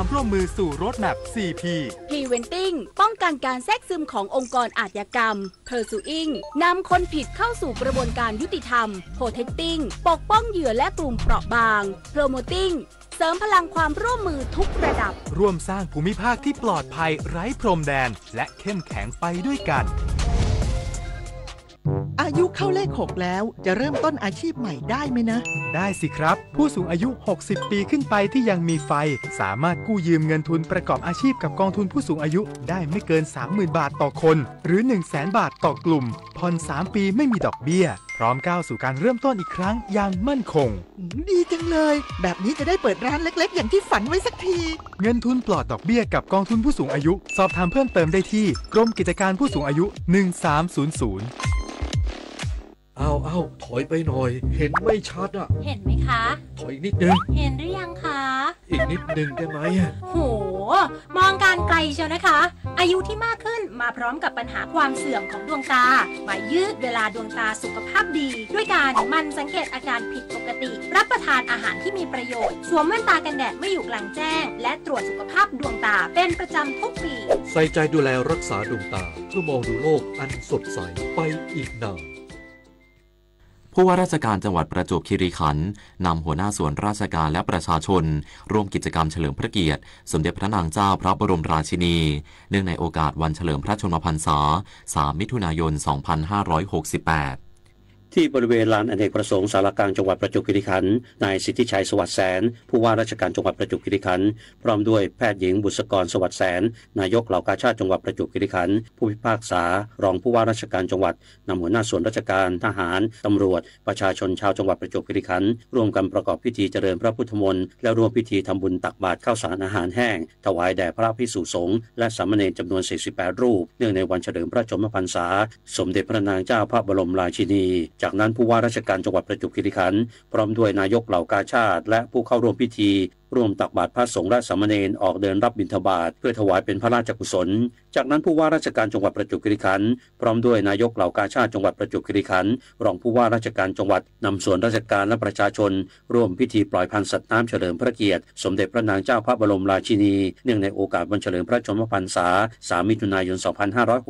ความร่วมมือสู่โรดแมพ 4P Preventing ป้องกันการแทรกซึมขององค์กรอาชญากรรม Pursuing นำคนผิดเข้าสู่กระบวนการยุติธรรม Protecting ปกป้องเหยื่อและกลุ่มเปราะบาง Promoting เสริมพลังความร่วมมือทุกระดับร่วมสร้างภูมิภาคที่ปลอดภัยไร้พรมแดนและเข้มแข็งไปด้วยกันอายุเข้าเลข 6 แล้วจะเริ่มต้นอาชีพใหม่ได้ไหมนะได้สิครับผู้สูงอายุ60 ปีขึ้นไปที่ยังมีไฟสามารถกู้ยืมเงินทุนประกอบอาชีพกับกองทุนผู้สูงอายุได้ไม่เกิน 30,000 บาทต่อคนหรือ 100,000 บาทต่อกลุ่มผ่อน3 ปีไม่มีดอกเบี้ยพร้อมก้าวสู่การเริ่มต้นอีกครั้งอย่างมั่นคงดีจังเลยแบบนี้จะได้เปิดร้านเล็กๆอย่างที่ฝันไว้สักทีเงินทุนปลอดดอกเบี้ยกับกองทุนผู้สูงอายุสอบถามเพิ่มเติมได้ที่กรมกิจการผู้สูงอายุ1300เอาถอยไปหน่อยเห็นไม่ชัดอ่ะเห็นไหมคะถอยอีกนิดนึงเห็นหรือยังคะอีกนิดนึงได้ไหมโหมองการไกลเชียวนะคะอายุที่มากขึ้นมาพร้อมกับปัญหาความเสื่อมของดวงตามายืดเวลาดวงตาสุขภาพดีด้วยการมันสังเกตอาการผิดปกติรับประทานอาหารที่มีประโยชน์สวมแว่นตากันแดดเมื่ออยู่กลางแจ้งและตรวจสุขภาพดวงตาเป็นประจำทุกปีใส่ใจดูแลรักษาดวงตาเพื่อมองดูโลกอันสดใสไปอีกนานผู้ว่าราชการจังหวัดประจวบคีรีขันธ์นำหัวหน้าส่วนราชการและประชาชนร่วมกิจกรรมเฉลิมพระเกียรติสมเด็จพระนางเจ้าพระบรมราชินีเนื่องในโอกาสวันเฉลิมพระชนมพรรษา3 มิถุนายน 2568ที่บริเวณลานอเนกประสงค์สารกลางจังหวัดประจวบคีรีขันธ์นายสิทธิชัยสวัสดิ์แสนผู้ว่าราชการจังหวัดประจวบคีรีขันธ์พร้อมด้วยแพทย์หญิงบุษกรสวัสดิ์แสนนายกเหล่ากาชาดจังหวัดประจวบคีรีขันธ์ผู้พิพากษารองผู้ว่าราชการจังหวัดนำหัวหน้าส่วนราชการทหารตำรวจประชาชนชาวจังหวัดประจวบคีรีขันธ์ร่วมกันประกอบพิธีเจริญพระพุทธมนต์และร่วมพิธีทำบุญตักบาตรข้าวสารอาหารแห้งถวายแด่พระภิกษุสงฆ์และสามเณรจำนวน48รูปเนื่องในวันเฉลิมพระชนมพรรษาสมเด็จพระนางเจ้าพระบรมราชินีจากนั้นผู้ว่าราชการจังหวัดประจวบคีรีขันธ์พร้อมด้วยนายกเหล่ากาชาดและผู้เข้าร่วมพิธีร่วมตักบาตรพระสงฆ์และสามเณรออกเดินรับบิณฑบาตเพื่อถวายเป็นพระราชกุศลจากนั้นผู้ว่าราชการจังหวัดประจวบคีรีขันธ์พร้อมด้วยนายกเหล่ากาชาดจังหวัดประจวบคีรีขันธ์รองผู้ว่าราชการจังหวัดนำส่วนราชการและประชาชนร่วมพิธีปล่อยพันธุ์สัตว์น้ำเฉลิมพระเกียรติสมเด็จพระนางเจ้าพระบรมราชินีเนื่องในโอกาสวันเฉลิมพระชนมพรรษา3 มิถุนายน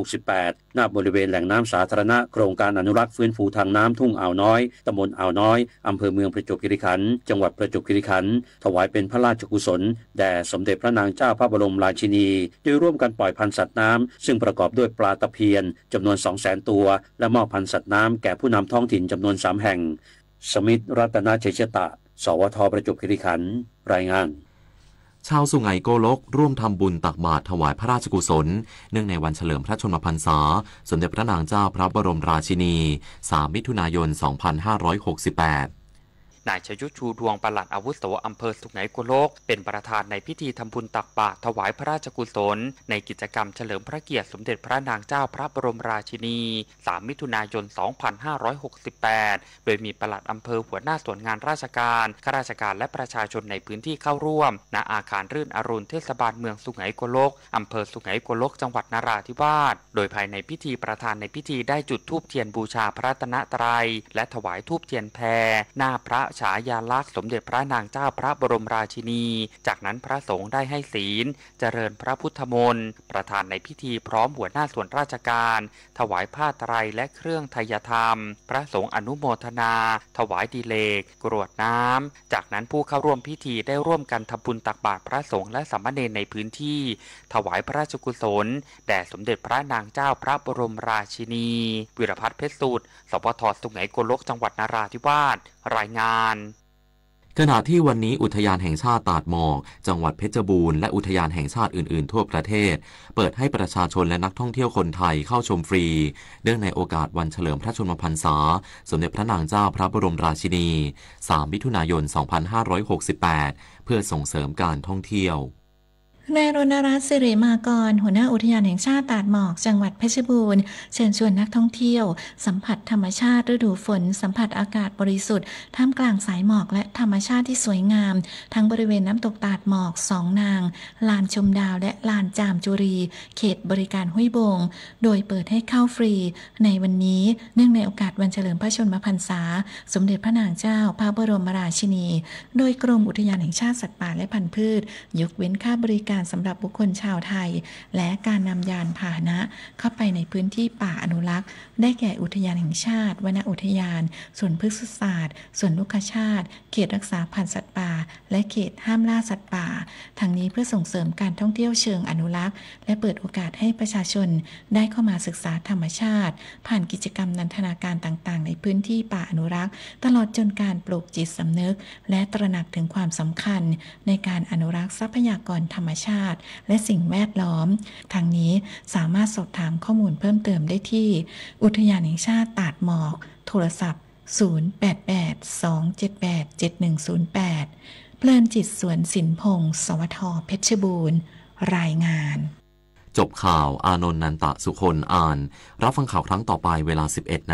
2568ณบริเวณแหล่งน้ำสาธารณะโครงการอนุรักษ์ฟื้นฟูทางน้ำทุ่งอ่าวน้อยตำบลอ่าวน้อยอำเภอเมืองประจวบคีรีขันธ์จังหวัดประจวบคีรีขันธ์ถวายเป็นพระราชกุศลแด่สมเด็จพระนางเจ้าพระบรมราชินีโดยร่วมกันปล่อยพันธุ์สัตว์น้ำซึ่งประกอบด้วยปลาตะเพียนจำนวน 200,000 ตัวและมอบพันธุ์สัตว์น้ำแก่ผู้นำท้องถิ่นจำนวน3แห่งสมิทธรัตนเฉยตะสวทประจวบคีรีขันธ์รายงานชาวสุไหงโกลกร่วมทำบุญตักบาตรถวายพระราชกุศลเนื่องในวันเฉลิมพระชนมพรรษาสมเด็จพระนางเจ้าพระบรมราชินี3 มิถุนายน 2568นายชยุทธชูดวงปลัดอาวุโสอำเภอสุไหงโกลกเป็นประธานในพิธีทำบุญตักบาตรถวายพระราชกุศลในกิจกรรมเฉลิมพระเกียรติสมเด็จพระนางเจ้าพระบรมราชินี3 มิถุนายน 2568โดยมีปลัดอำเภอหัวหน้าส่วนงานราชการข้าราชการและประชาชนในพื้นที่เข้าร่วมณอาคารรื่นอรุณเทศบาลเมืองสุไหงโกลกอำเภอสุไหงโกลกจังหวัดนราธิวาสโดยภายในพิธีประธานในพิธีได้จุดธูปเทียนบูชาพระรัตนตรัยและถวายธูปเทียนแพรหน้าพระฉายาลักษณ์สมเด็จพระนางเจ้าพระบรมราชินีจากนั้นพระสงฆ์ได้ให้ศีลเจริญพระพุทธมนต์ประธานในพิธีพร้อมหัวหน้าส่วนราชการถวายผ้าไตรและเครื่องไทยธรรมพระสงฆ์อนุโมทนาถวายดีเลกกรวดน้ำจากนั้นผู้เข้าร่วมพิธีได้ร่วมกันทำบุญตักบาตรพระสงฆ์และสามเณรในพื้นที่ถวายพระราชกุศลแด่สมเด็จพระนางเจ้าพระบรมราชินีวิรพัฒน์เพชรสูตรสปท.สุไหงโกลกจังหวัดนราธิวาสรายงานขณะที่วันนี้อุทยานแห่งชาติตาดหมอกจังหวัดเพชรบูรณ์และอุทยานแห่งชาติอื่นๆทั่วประเทศเปิดให้ประชาชนและนักท่องเที่ยวคนไทยเข้าชมฟรีเนื่องในโอกาสวันเฉลิมพระชนมพรรษาสมเด็จพระนางเจ้าพระบรมราชินี3 มิถุนายน 2568เพื่อส่งเสริมการท่องเที่ยว นายรณรัตน์สิริมากรหัวหน้าอุทยานแห่งชาติตาดหมอกจังหวัดเพชรบูรณ์เชิญชวนนักท่องเที่ยวสัมผัสธรรมชาติฤดูฝนสัมผัสอากาศบริสุทธิ์ท่ามกลางสายหมอกและธรรมชาติที่สวยงามทั้งบริเวณน้ำตกตาดหมอกสองนางลานชมดาวและลานจามจุรีเขตบริการห้วยบงโดยเปิดให้เข้าฟรีในวันนี้เนื่องในโอกาสวันเฉลิมพระชนมพรรษาสมเด็จพระนางเจ้าพระบรมราชินีโดยกรมอุทยานแห่งชาติสัตว์ป่าและพันธุ์พืชยกเว้นค่าบริการสำหรับบุคคลชาวไทยและการนำยานพาหนะเข้าไปในพื้นที่ป่าอนุรักษ์ได้แก่อุทยานแห่งชาติวนอุทยานสวนพฤกษศาสตร์สวนลูกชาติเขตรักษาพันธุ์สัตว์ป่าและเขตห้ามล่าสัตว์ป่าทั้งนี้เพื่อส่งเสริมการท่องเที่ยวเชิงอนุรักษ์และเปิดโอกาสให้ประชาชนได้เข้ามาศึกษาธรรมชาติผ่านกิจกรรมนันทนาการต่างๆในพื้นที่ป่าอนุรักษ์ตลอดจนการปลูกจิตสำนึกและตระหนักถึงความสำคัญในการอนุรักษ์ทรัพยากรธรรมชาติและสิ่งแวดล้อมทางนี้สามารถสอบถามข้อมูลเพิ่มเติมได้ที่อุทยานแห่งชาติตาดหมอกโทรศัพท์0882787108เพลินจิตสวนสินพงศ์สวทเพชรบูรณ์รายงานจบข่าวอานนท์นันตะสุคนอ่านรับฟังข่าวครั้งต่อไปเวลา 11:00 น.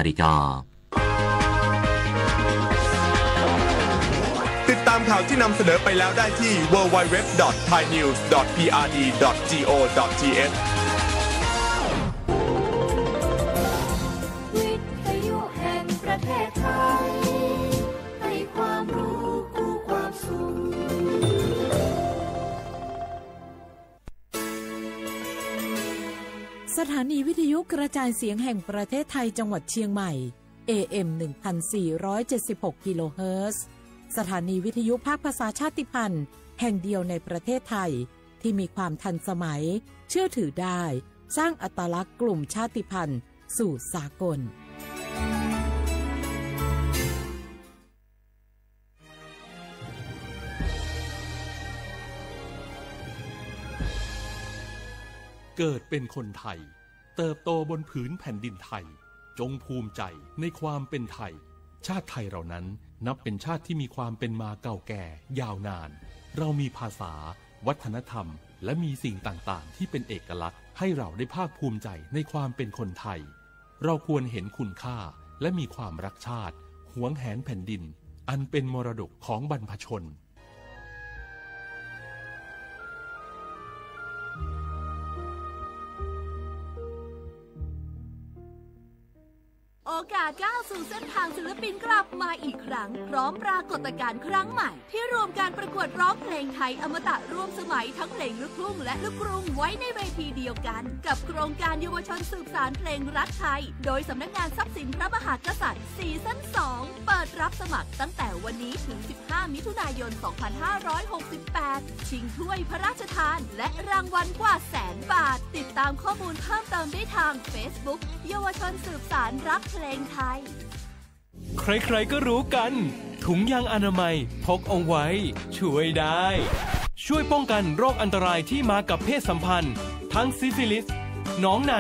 ติดตามข่าวที่นำเสนอไปแล้วได้ที่ www.thainews.prd.go.th วิทยุแห่งประเทศไทยให้ความรู้กู้ความสุขสถานีวิทยุกระจายเสียงแห่งประเทศไทยจังหวัดเชียงใหม่ AM 1476 กิโลเฮิรตซ์สถานีวิทยุภาคภาษาชาติพันธุ์แห่งเดียวในประเทศไทยที่มีความทันสมัยเชื่อถือได้สร้างอัตลักษณ์กลุ่มชาติพันธุ์สู่สากลเกิดเป็นคนไทยเติบโตบนผืนแผ่นดินไทยจงภูมิใจในความเป็นไทยชาติไทยเรานั้นนับเป็นชาติที่มีความเป็นมาเก่าแก่ยาวนานเรามีภาษาวัฒนธรรมและมีสิ่งต่างๆที่เป็นเอกลักษณ์ให้เราได้ภาคภูมิใจในความเป็นคนไทยเราควรเห็นคุณค่าและมีความรักชาติหวงแหนแผ่นดินอันเป็นมรดกของบรรพชนโอกาสก้าวสู่เส้นทางศิลปินกลับมาอีกครั้งพร้อมปรากฏการณ์ครั้งใหม่ที่รวมการประกวดร้องเพลงไทยอมตะร่วมสมัยทั้งเพลงลูกทุ่งและลูกกรุงไว้ในเวทีเดียวกันกับโครงการเยาวชนสืบสานเพลงรักไทยโดยสำนักงานทรัพย์สินพระมหากษัตริย์ซีซั่น 2เปิดรับสมัครตั้งแต่วันนี้ถึง15 มิถุนายน 2568ชิงถ้วยพระราชทานและรางวัลกว่า100,000 บาทติดตามข้อมูลเพิ่มเติมได้ทาง Facebook เยาวชนสืบสานรักเพลงไทยใครๆก็รู้กันถุงยางอนามัยพกเอาไว้ช่วยได้ช่วยป้องกันโรคอันตรายที่มากับเพศสัมพันธ์ทั้งซิฟิลิสหนองใน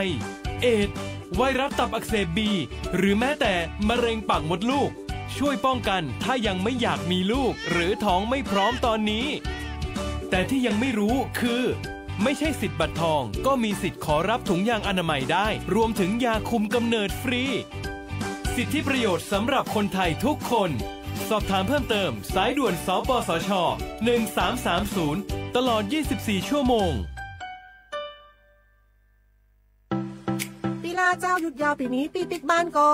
เอดส์ไวรัสตับอักเสบบีหรือแม้แต่มะเร็งปากมดลูกช่วยป้องกันถ้ายังไม่อยากมีลูกหรือท้องไม่พร้อมตอนนี้แต่ที่ยังไม่รู้คือไม่ใช่สิทธิ์บัตรทองก็มีสิทธิ์ขอรับถุงยางอนามัยได้รวมถึงยาคุมกำเนิดฟรีสิทธิประโยชน์สำหรับคนไทยทุกคนสอบถามเพิ่มเติมสายด่วนสปสช1330ตลอด24ชั่วโมงปีลาเจ้าหยุดยาวปีนี้ปีปิกบ้านก็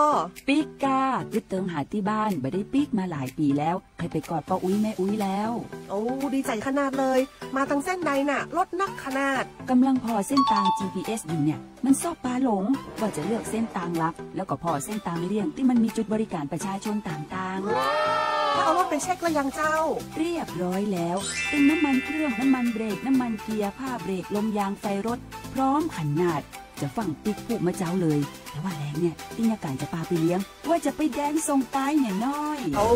ปิกกายึดเติงหาที่บ้านไม่ได้ปิกมาหลายปีแล้วเคยไปกอดป้าอุ้ยแม่อุ้ยแล้วโอ้ดีใจขนาดเลยมาทางเส้นใดน่ะรถนักขนาดกำลังพอเส้นทาง GPS อยู่เนี่ยมันซอกปลาหลงว่าจะเลือกเส้นทางลับแล้วก็พอเส้นทางเลี่ยงที่มันมีจุดบริการประชาชนต่างๆถ้าเอารถไปเช็คแล้วยังเจ้าเรียบร้อยแล้วเป็นน้ำมันเครื่องน้ำมันเบรกน้ำมันเกียร์ผ้าเบรกลมยางไฟรถพร้อมขนาดจะฟังติ๊กผูกมาเจ้าเลยแต่ว่าแรงเนี่ยที่นาการจะพาไปเลี้ยงว่าจะไปแดนส่งตายเนี่ยน้อยโอ้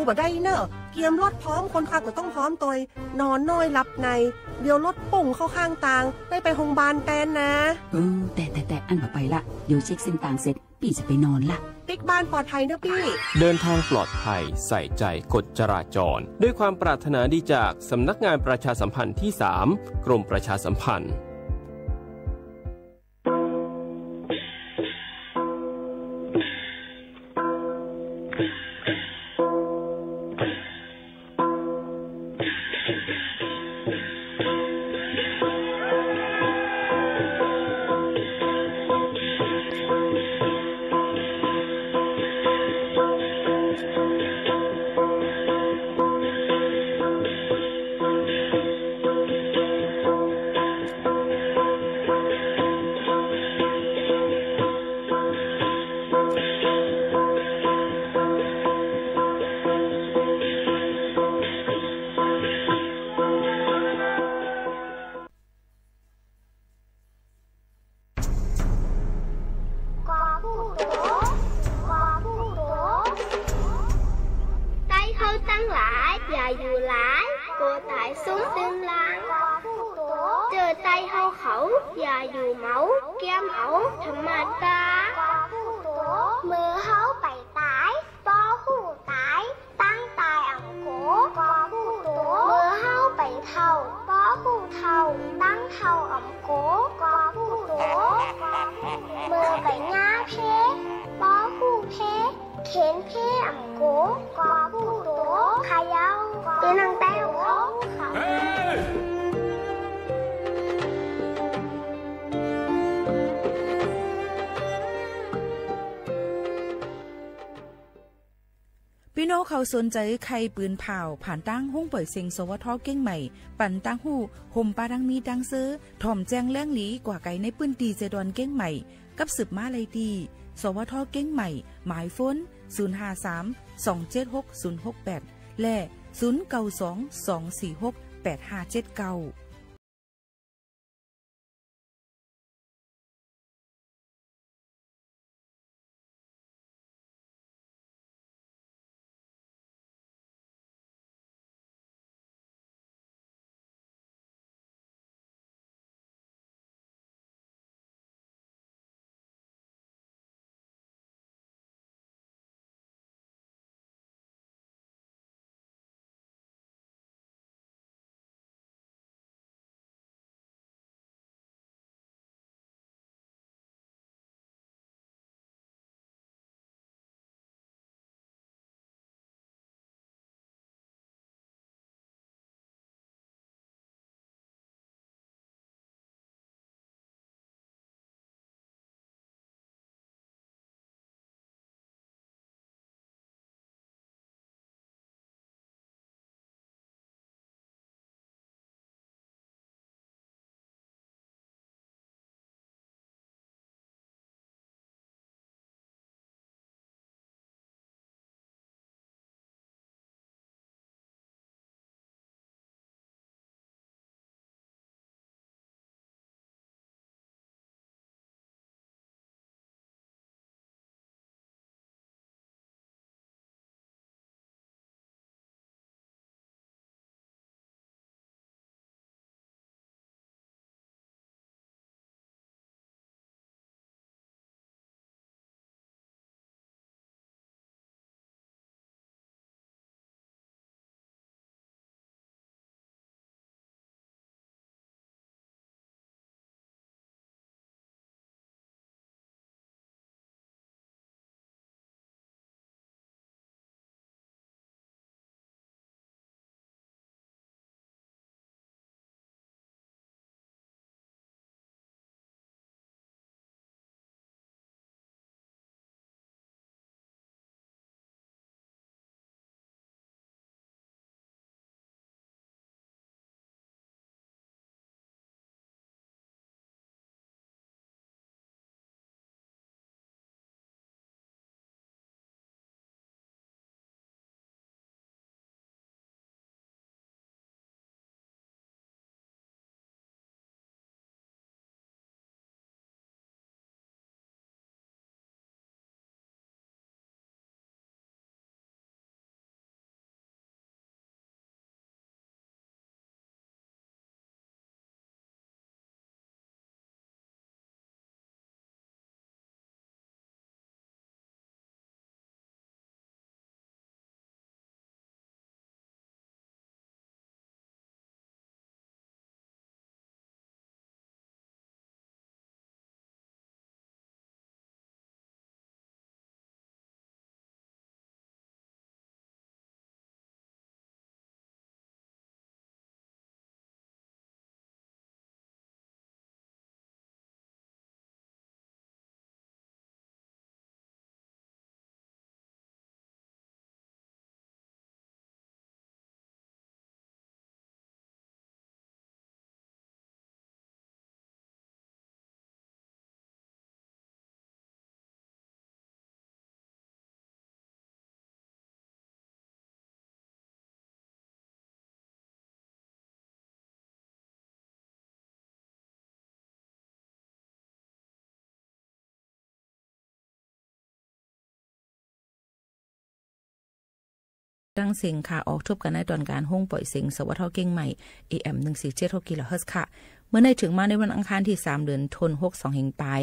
บ่ได้เนอะเกียมรถพร้อมคนขับก็ต้องพร้อมตัวนอนน้อยหลับในเดี๋ยวรถปุ่งเข้าข้างทางได้ไปโรงพยาบาลแตนนะแต่อันต่อไปละเดี๋ยวเช็คเส้นทางเสร็จ พี่จะไปนอนละติ๊กบ้านปลอดภัยนะพี่เดินทางปลอดภัยใส่ใจกฎจราจรด้วยความปรารถนาดีจากสำนักงานประชาสัมพันธ์ที่ 3 กรมประชาสัมพันธ์พี่น้องเขาสนใจใครปืนเผาผ่านตั้งห้องเปิดเซ็งสวทเก้งใหม่ปั่นตั้งหู้ห่มปาดังมีดังซื้อถ่อมแจ้งแล้งหลีกว่าไก่ในปืนตีเจดอนเก้งใหม่กับสืบมาเลยดีสวทเก้งใหม่หมายฟ้น053-276-068และ0922468579 ตั้งเสียงค่ะออกทบกันในตอนการห้องปล่อยเสียงสวทเก่งใหม่ AM 147กิโลเฮิรตซ์ค่ะเมื่อในถึงมาในวันอังคารที่3เดือนธันวาคม2แห่งปลาย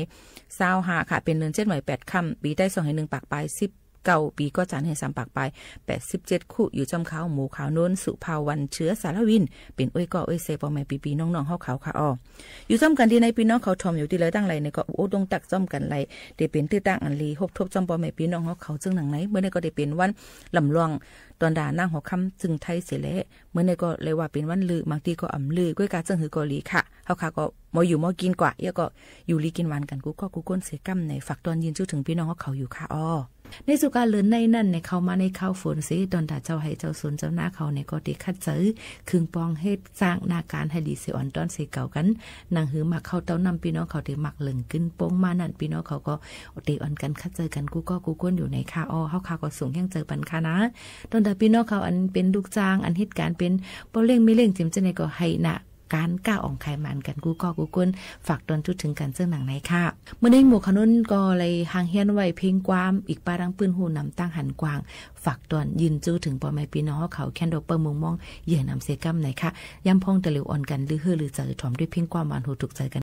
25ค่ะเป็นเดือน7ใหม่8ค่ำปีใต้2แห่ง1ปากปลาย19ปีก็จันทร์ให้3ปากปลาย87คู่อยู่จำขาวหมูขาวโน้นสุภาวันเชื้อสารวินเป็นอ้อยก็อ้อยเซปอแม่ปีน้องๆเฮาขาวค่ะอ้ออยู่จำกันที่ในพี่น้องเขาทอมอยู่ที่เลยตั้งไหลในก็โอ้ดงตักจอมกันไหลได้เป็นตื้อตั้งอันลีฮบทบจอมปอแม่พี่น้องเฮาเขาจึงหนังไหนเมื่อในก็ได้เป็นวันลำลองตอนด่านางหัวค่ำจึงไทยเสียแล้วเมื่อในก็เลยว่าเป็นวันลือบางทีก็อ่ำลือก้วยกาจึงหือเกาหลีค่ะเฮาค่ะก็มออยู่มอกินกว่าเยอะก็อยู่ลีกินหวานกันกูก็กูก้นเสียกำในฝักตอนยินชื่อถึงพี่น้องเขาอยู่ค่ะอ้อในสุการเลินในนั่นในเข้ามาในข้าวฝนสิตอนด่าเจ้าให้เจ้าสนเจ้าหน้าเขาในก็ได้คัดเจอคึงปองเฮ็ดสร้างหน้าการให้ดีเสียอ่อนตอนเสียเก่ากันนางหือมักเข้าเต้านำพี่น้องเขาได้มักเหลึงขึ้นโป้งมานั่นพี่น้องเขาก็เตอ่อนกันคัดเจอกันกูก็กูก้นอยู่ในค่าอ้อเฮาค่ะก็สูงแห่งเจอปันค่ะนะตอนด่าพี่น้องเขาอันเป็นลูกจ้างอันเหตุการณ์เป็นบ่เร่งมีเร่งจิมจังได๋ก็ให้น่ะการก้าวออกไขมันกันกูก็กูก้นฝากตอนจุดถึงกันเสื้อหนังในค่ะเมื่อในหมู่ขนุนก็เลยหางเฮียนไว้เพลงความอีกปาดังปืนหูนำตั้งหันกวางฝากตอนยืนจู้ถึงปอไม้ปีน้องเขาแคนดอกเปิลมุงมองเหยื่อนำเซกัมไหนค่ะย้ำพองตะเหลวอ่อนกันหรือเฮือหรือจะถ่อมด้วยเพลงความหวานหูถูกใจกัน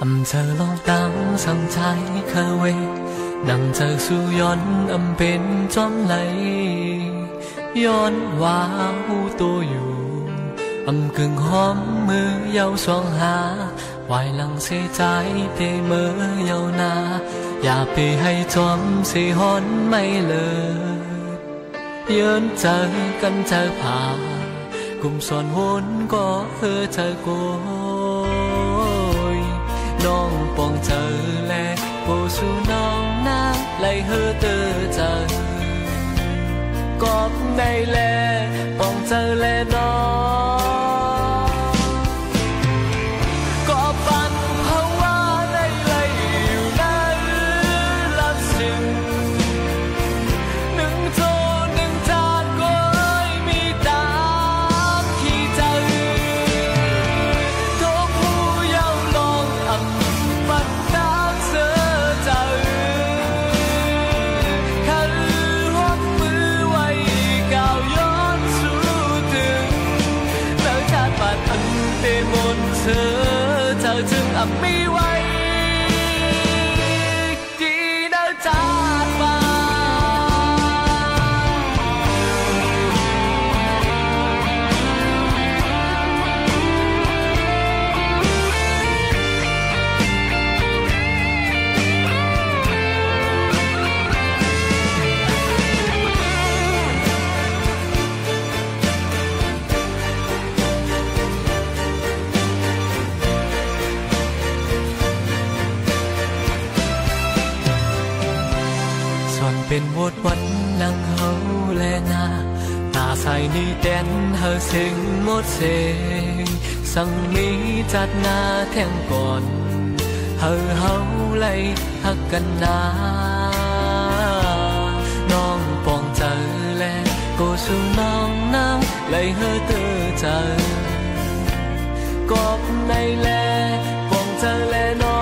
暗着落燈心仔佢會能就數ย้อนอำเป็นจอมไหลย้อนว่าหูตัวอยู่อำกึ่งหอมมือเยาสองหาวายหลังเสียใจเตมือเยานาอย่าไปให้จอมเสียหอนไม่เลยยืนเจอกันเจอผ่ากลุ่มสอนหุนก็เจอโกยน้องปองเจอแลโบสู่น้องนาไล่เตอเจอกอบในแลปองเจอแลน้องก็ปันเพราะว่าในไหลอยู่ในลับสิ่งหนึ่งโจหนึ่งจานก็มีตาขี้ใจทุกผู้เยาลองอับปันตาเสือใจข้าหวงมือไว้ก้าวย้อนสู่ถึงแล้วชาติปัดอันเตมนเธอเจ้าจึงอับไม่ไหวที่เดินจากมา ส่วนเป็นวดวันลังเฮาแลนาตาใสนี่แดนเฮาเสียงหมดเสียงสั่งมีจัดหน้าแทงก่อนเฮาไล่หักกันนาน้องปองเจอแลโกสู่น้องนางไล่เตอเจอกอบในแลปองเจอแลน้อง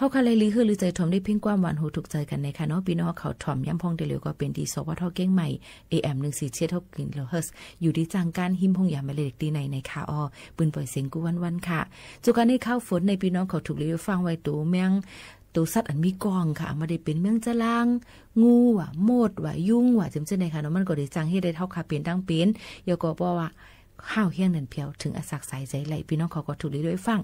เฮาคาเลยลีคือลือใจถ่อมได้พิ้งความหวานหูถูกใจกันในค่ะเนาะพี่น้องเขาถ่อมย้ำพองเดเร็วก็เป็นดีสวทเก้งใหม่ AM 147กิโลเฮิรตซ์อยู่ที่จังการหิมพงยามเล็กดีในค่ะอ้อปืนปล่อยเสียงกูวันๆค่ะจุกันให้ข้าวฝนในพี่น้องเขาถูกรีวิวฟังไว้ตูเมียงตัวสัตว์อันมีกองค่ะมาได้เป็นเมืองจะลางงูว่ะโมดว่ะยุ่งว่ะจำเจในค่ะเนาะมันก็ได้จังให้ได้เท่าค่ะเป็นตั้งเป็นยก็บอกว่าข้าวเฮี้ยงนั่นเพียวถึงอาศักใสใจไหลพี่น้องเขาก็ถูกด้วยฟัง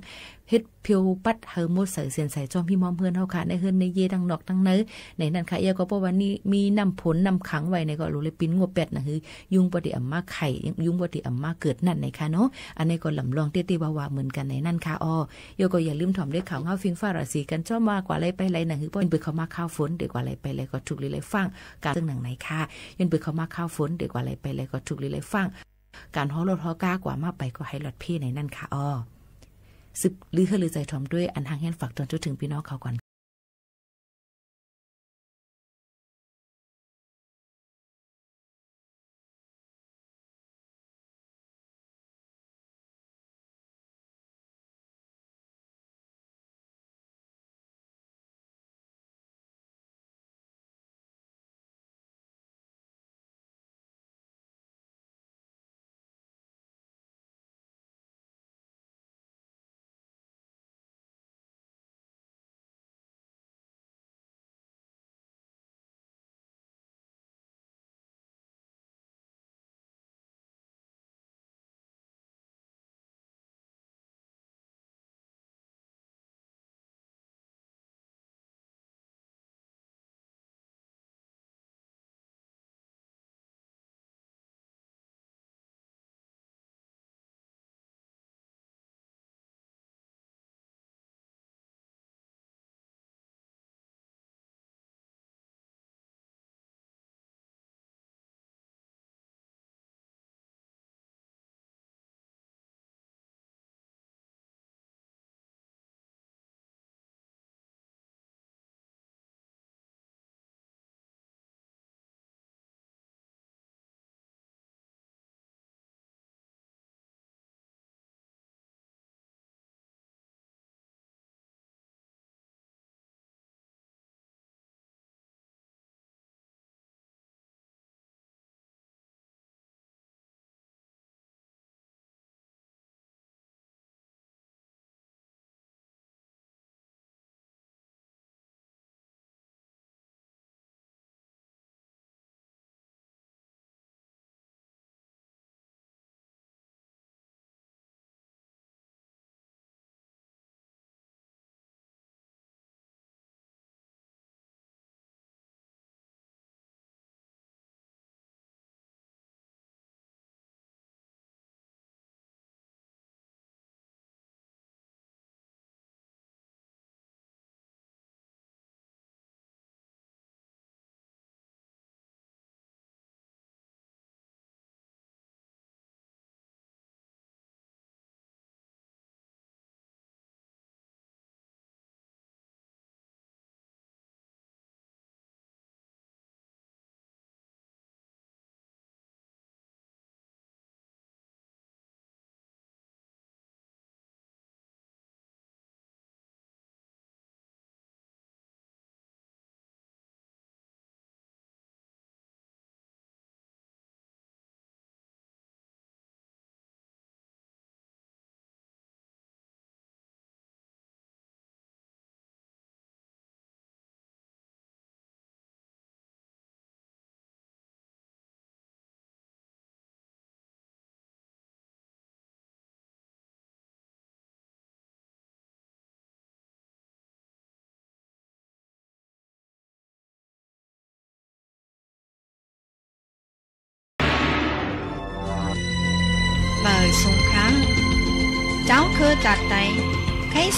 เฮ็ดเพียวปัดเฮอหมดใส่เสียนใส่จอมพี่มอมเพื่อนเฮาค่ะในเฮือนในเยดังนอกดังเนื้อในนั้นค่ะเอียก็บอกว่านี่มีนำผลนำขังไว้ในก็รู้เลยปิ้นงวเป็ดน่ะคือยุงบ่ได้อำมาไข่ยุงบ่ได้อำมาเกิดนั่นในค่ะเนาะอันนี้ก็ลำลองเตี้ยๆว่าๆเหมือนกันในนั้นค่ะอ้อยก็อย่าลืมถ่อมด้วยข่าวเฮาฟิงฟ้าราศีกันจ้อมากว่าอะไรไปไรน่ะคือเปิ้นเปิดเข้ามาข้าวฝนเด็กว่าอะไรไปไรก็ถูกเลยฟังการซึ่งหนังไหนค่ะยันเปิดเข้ามาข้าวฝนเด็กว่าอะไรไปไรก็ถูกเลยฟังการฮอลดฮอกล้ากว่ามาไปก็ให้หลอดพี่ในนั่นค่ะอ้อซึบลือใจถ่อมด้วยอันทางแห่งฝากตอนจนถึงพี่น้องเขาก่อน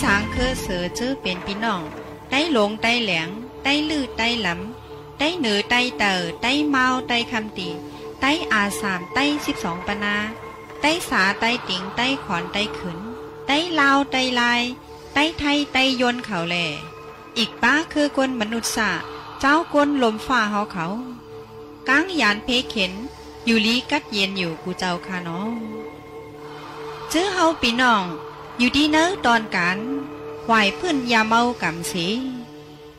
สางเคอเสือจื้อเป็นพี่น้องได้หลงได้แหลงได้ลืดได้หลำได้เหนือได้เต๋อได้เมาได้คำตีได้อาสามได้12 ปนาได้สาได้ติ่งได้ขอนได้ขืนได้ลาวได้ลายได้ไทยได้ยนเขาแหล่อีกป้าคือกวนมนุษย์สะเจ้ากวนลมฝ่าเขาก้างยานเพเข็นอยู่ลีกัดเย็นอยู่กูเจ้าค่ะน้องจื้อเฮาปีน้องอยู่ดีเนอตอนกันไหวพื้นยาเมากำสี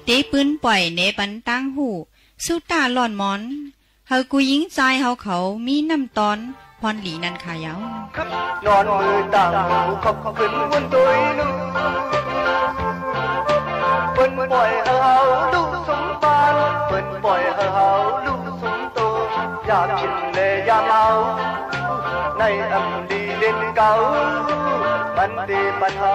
เตะปืนปล่อยเนปันตั้งหูสุตาหลอนมอนเฮากูยิงใจเฮาเขามีน้ำตอนพรหลีนันขายาวนอนมือต่างหูขบขึ้นวนตัวนู้เปิ้นปล่อยเฮาลูกสมปานเปิ้นปล่อยเฮาลูกสมโตอย่าผิดเลยอย่าเมาในอำดีเล่นเก่ามันดีมันเฮา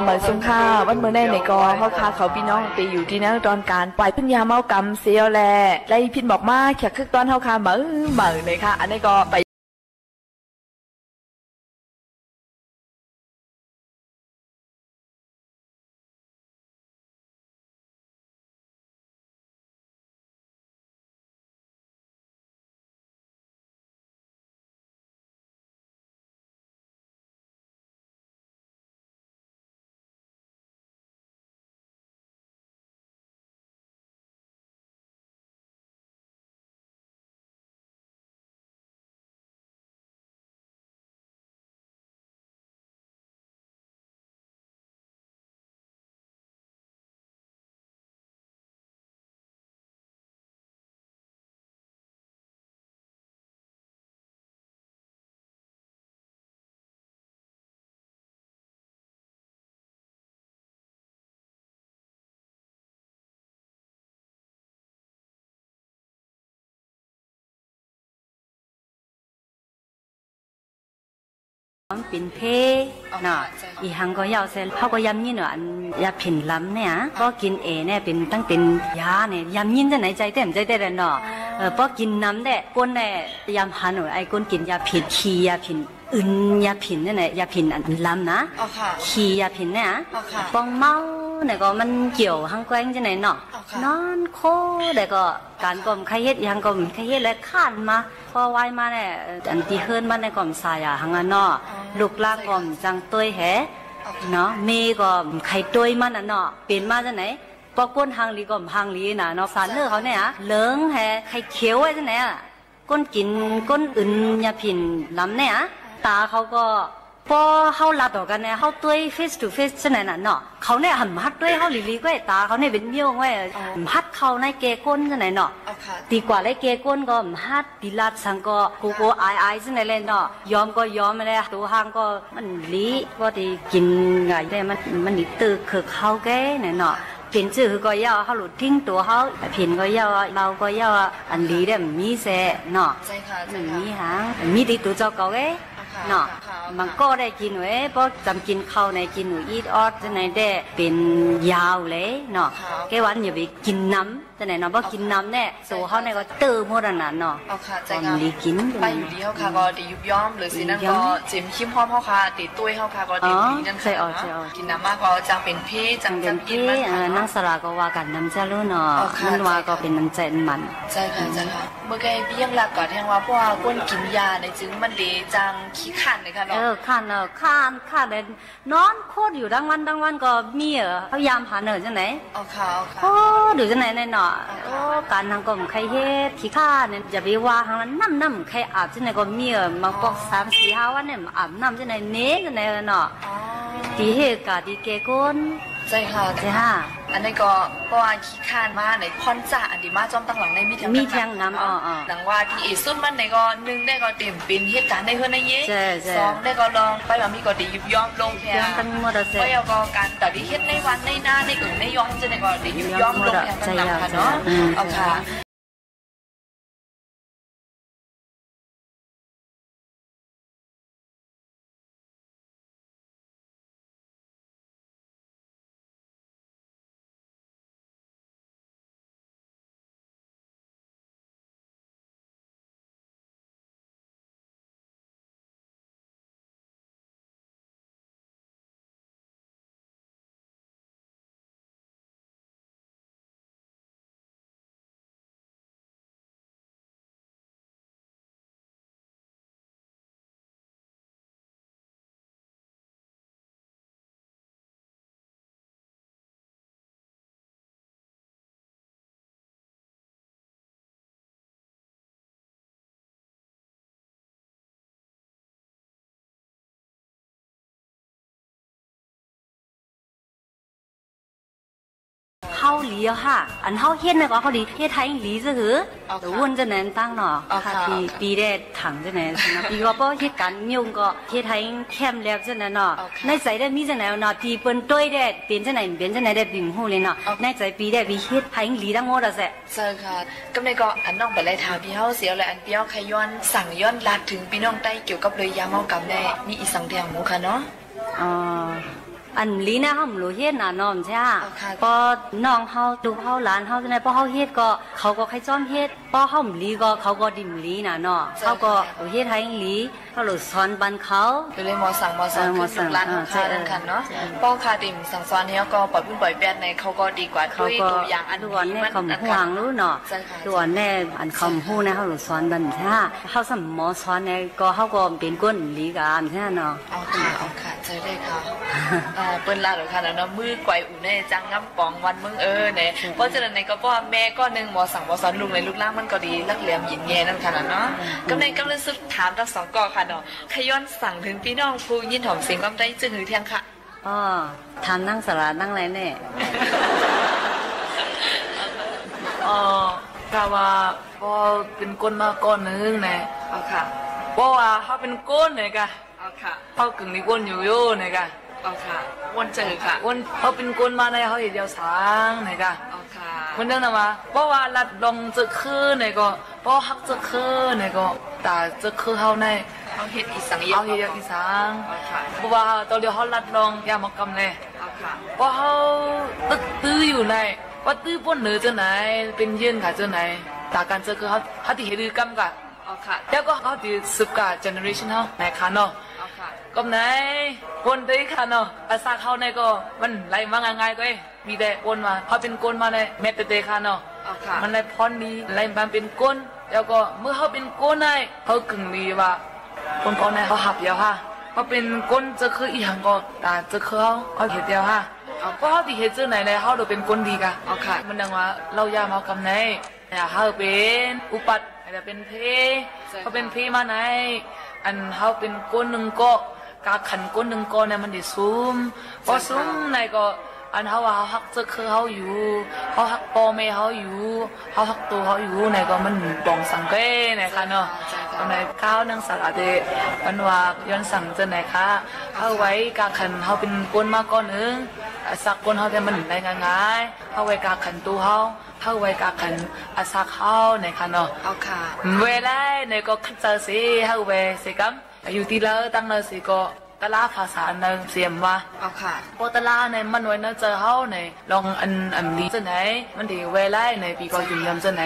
เหมือนสุงค่าวันเมื่อแน่ในกอเขาคาเขาพี่น้องตีอยู่ที่นั่งตอนการปล่อยพึ่งยาเมากำเสียวแลไล่พินบอกมาแขกคึกตอนเขาคาเหมือเลยค่ะอันนี้ก็ไปเป็นเพเนาะอีหังก็ยาวเส้นเขาก็ยำยินเนาะยาผินล้ำเนี่ยก็กินเนี่ยเป็นตั้งเป็นยาเนี่ยยำยินจะไหนใจเต้มใจเต้เนาะพอกินน้ำเนี่ยก้นเนี่ยยำหันหนูไอ้ก้นกินยาผินขี้ยาผินอื่นยาผินเนี่ยยาผินอันล้ำนะขี้ยาผินเนี่ยปองเมาเนี่ยก็มันเกี่ยวหังแกงจะไหนเนาะนอนโคแต่ก็การก่อมไข่เฮ็ดยังก่อมไข่เฮ็ดและข้านมาพอไว้มาเนี่ยอันที่เฮิรนมาในก่อมสายหังอันเนาะลูกลากก่อมจังต้วยแหเนาะเมก็ไข่ต้วยมันอ่ะเนาะเป็นมาจะไหนพอก้นหางลีก่อมหางลีน่ะเนาะสารเนื้อเขาเนี่ยเหลืองแหไข่เขียวไว้จะไหนก้นกินก้นอื่นยาผินล้ำเนี่ยตาเขาก็พอเขาลัดต่อกันเนี่ยเขาต้วย face to face จะไหนน่ะเนาะเขาเนี่ยหันมัดด้วยเขาลีก็ตาเขาเนี่ยเป็นเบี้ยวไว้มัดเขาในเกก้นจะไหนเนาะดีกว่าเลยเกก้นก็มัดดีลัดสังก็กูไอจะไหนเลยเนาะยอมก็ยอมไม่ได้ตัวห้างก็มันลีก็ดีกินไงได้มันดีตื่นคือเขาแก่เนี่ยเนาะผินจื้อก็ย่าเขาหลุดทิ้งตัวเขาผินก็ย่าเราก็ย่าอันลีได้มีเสเนาะมันมีหางมีดีตัวเจ้าเก่าแก่เนาะมันก็ได้กินเว้ยเพราะจำกินข้าวในกินหนูอีทออดจะไหนได้เป็นยาวเลยเนาะแกวันอย่าไปกินน้ำจะไหนเนาะเพราะกินน้ำเนี่ยโซ่เขาเนี่ยก็เติมหมดอันนั้นเนาะตอนดีกินไปอยู่ดีเขาค่ะก็ดียุบย้อมหรือสินั่นก็จิ้มขี้พร้อมเขาค่ะตีตุ้ยเขาค่ะก็ดีนั่นค่ะกินน้ำมากก็จังเป็นเพจังเป็นเพนั่งสลาก็ว่ากันน้ำเจ้าลูกเนาะมันว่าก็เป็นน้ำใจมันใช่ค่ะเมื่อไงเบี้ยงหลักก็แทงว่าเพราะว่าก้นกินยาในจึงมันดีจังขี้ขันเลยค่ะเนาะขันเลยนอนโคตรอยู่ดังวันก็มีพยายามหาเนอจังไหนโอ้ดูจังไหนเนาะการทางก็ใครเฮ็ดขี้ข้าเนี่ยอย่าไปว่าทางนั้นน้ำใครอาบจังไหนก็มีมาบอก3-4-5 วันเนี่ยอาบน้ำจังไหนเน้จังไหนเนาะตีเฮกาตีเกก้นใช่ค่ะอันนี้ก็เพราะว่าขี้ข้านมาในพอนจ่าอันดีมาจอมตั้งหลังในมีแทงน้ำหลังว่าที่สุดมันในก็1ได้ก็เต็มเป็นเหตุการณ์ในเฮือนในเย่2ได้ก็ลองไปแบบมีก็ดียุบย้อมลงแค่เพราะก็การแต่ที่เฮ็ดในวันในหน้าในในย้อมจะในก็ดียุบย้อมลงแค่ตั้งหลังค่ะเนาะเอาค่ะ เฮาหลีค่ะอันเฮาเฮ็ดน่ะก็เฮาดีเฮ็ดไทยหลีซะหือแต่วนจะนั้นตั้งเนาะค่ะปีได้ถังจะไหนนะปีก็บ่เฮ็ดกันยุ่งก็เฮ็ดไทยแคมแล้วจะนั้นเนาะในใจได้มีจังไหนเนาะที่เปิ้นต้วยได้เป็นจังไหนเป็นจังไหนได้บิ่งฮู้เลยเนาะในใจปีได้วิเฮ็ดไทยหลีทั้งหมดอ่ะแซ่ใช่ค่ะก็ในก็อันน้องไปเลยถามพี่เฮาเสียเลยอันพี่เฮาใครย้อนสั่งย้อนลาดถึงพี่น้องใต้เกี่ยวกับเลยยาเมากำได้มีอีสังเดียงหมูค่ะเนาะอันลีนะเฮาบ่รู้เฮ็ดน่ะน้อมใช่ก็น้องเฮาดูเฮาหลานเฮาจังได๋พอเฮาเฮ็ดก็เขาก็ใครจ้อมเฮ็ดพอเฮาบ่ลีก็เขาก็ดิมลีน่ะเนาะเขาก็เฮ็ดให้ลีเขาหลุดสอนบันเขาก็เลยมอสั่งคือร้านค้านั่นค่ะเนาะป้อคาดิมสั่งสอนเฮาก็ปล่อยพุ่นปล่อยแป้นในเขาก็ดีกว่าด้วยตัวอย่างอันตัวแน่คำฮู้รู้เนาะตัวแน่อันคำฮู้นะเฮาหลุดสอนบันใช่เฮาสมมอสอนในก็เฮาก็เป็นก้นลีกันใช่เนาะเอาค่ะใจได้ค่ะเปิ้นลาหรอกค่ะเนาะมือไกวอู่ในจังงับปองวันมึงเนี่ยเพราะฉะนั้นในก็ป้อแม่ก็นึงมอสั่งมอสอนลุงในลูกล่างมันก็ดีลักเหลี่ยมหยินแย่นั่นค่ะเนาะกำในกำลังสุดถามทั้งสองกอค่ะเนาะขย้อนสั่งถึงพี่น้องผู้ยินหอมเสียงกำได้จึงหือเที่ยงค่ะทานนั่งสลานั่งไรแน่กะว่าพอเป็นก้นมาก้อนนึงแน่เอาค่ะเพราะว่าเขาเป็นก้นเนี่ยกะเอาค่ะเขากึ่งในก้นอยู่โย่เนี่ยกะเอาค่ะวนเจอค่ะวนเขาเป็นก้นมาในเขาเห็นเดียวสางเนี่ยกะเอาค่ะคนเดินมาเพราะว่าลัดลงจะคืนเนี่ยก็เพราะฮักจะคืนเนี่ยก็แต่จะคืนเขาในเขาเห็ดอีสังเอาเห็ดอีสังเพราะว่าตอนเดียวเขาลัดลงยามกำเลยเพราะเขาตื้ออยู่ในว่าตื้อป้นเหนือจะไหนเป็นยื่นค่ะจะไหนแต่การจะคือเขาที่เห็ดกำกันแล้วก็เขาที่สุกาเจเนอเรชันเขาในคานอก็ไหนคนได้คานอภาษาเขาในก็มันไหลมาง่ายๆก็มีแต่คนมาเขาเป็นคนมาในเมตเตคานอมันเลยพรดีไหลมาเป็นก้นแล้วก็เมื่อเขาเป็นก้นในเขากึ่งดีว่าคนพอในเขาหับเดียวค่ะเขาเป็นก้นจะคืออีหยังก็แต่จะคือเขาเห็ดเดียวค่ะเพราะเขาที่เห็ดเจอไหนในเขาเราเป็นก้นดีกันมันดังว่าเรายามเขากำในเขาเป็นอุปัตแต่เป็นเพเขาเป็นเพมาไหนอันเขาเป็นก้นหนึ่งก็กาขันก้นหนึ่งก็เนี่ยมันได้ซุ่มพอซุ่มในก็อันเขาว่าเขาหักจะคือเขาอยู่เขาหักปอแม่เขาอยู่เขาหักตัวเขาอยู่ในก็มันบองสังเกตนะคะเนาะตอนไหนข้าวนั่งสลัดเดมันว่าย้อนสั่งจะไหนคะเขาไว้กาขันเขาเป็นก้นมากก้อนนึงสักก้นเขาแต่มันได้ง่ายๆเขาไว้กาขันตัวเขาไว้กาขันอาสักเขาในค่ะเนาะเอาค่ะเวลาในก็ขัดเจอสิเขาไว้สิกัมอยู่ที่แล้วตั้งเลยสิก็ตลาภาษาหนึ่งเสียมว่าเอาค่ะพอตลาในมันไว้นะเจอเขาในลองอันดีจะไหนมันดีเวลาในปีก็อยู่ยำจะไหน